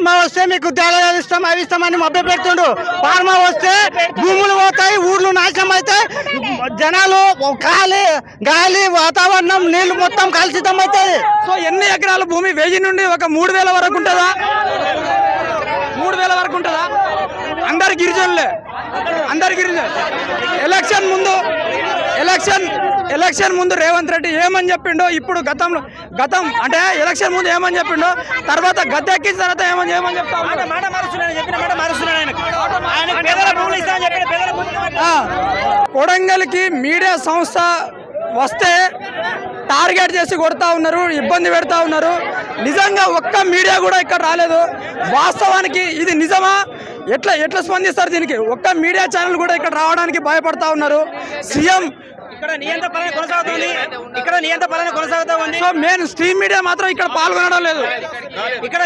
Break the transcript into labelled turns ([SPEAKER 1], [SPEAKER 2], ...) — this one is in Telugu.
[SPEAKER 1] ఫార్మా వస్తే మీకు ఉద్యోగాలు ఇస్తాం అవి ఇస్తామని మభ్య పెడుతుండు. ఫార్మా వస్తే భూములు పోతాయి, ఊర్లు నాశనం అవుతాయి, జనాలు గాలి వాతావరణం నీళ్లు మొత్తం కలుషితం అవుతాయి.
[SPEAKER 2] సో ఎన్ని ఎకరాల భూమి 1000 నుండి ఒక 3000 వరకు ఉంటుందా? 3000 వరకు ఉంటుందా? అందరు గిరిజనులే. ఎలక్షన్ ముందు రేవంత్ రెడ్డి ఏమని చెప్పిండో, ఇప్పుడు గతం అంటే ఎలక్షన్ ముందు ఏమని చెప్పిండో, తర్వాత గద్దె ఎక్కిన తర్వాత ఏమని చెప్తా కొడంగల్కి మీడియా సంస్థ వస్తే టార్గెట్ చేసి కొడతా ఉన్నారు, ఇబ్బంది పెడతా ఉన్నారు. నిజంగా ఒక్క మీడియా కూడా ఇక్కడ రాలేదు. వాస్తవానికి ఇది నిజమా? ఎట్లా స్పందిస్తారు దీనికి? ఒక్క మీడియా ఛానల్ కూడా ఇక్కడ రావడానికి భయపడతా ఉన్నారు. సీఎం
[SPEAKER 1] ఇక్కడ నియంత్రణ పాలన కొనసాగుతా ఉంది.
[SPEAKER 2] సో మెయిన్ స్ట్రీమ్ మీడియా మాత్రం ఇక్కడ పాల్గొనడం లేదు.
[SPEAKER 1] ఇక్కడ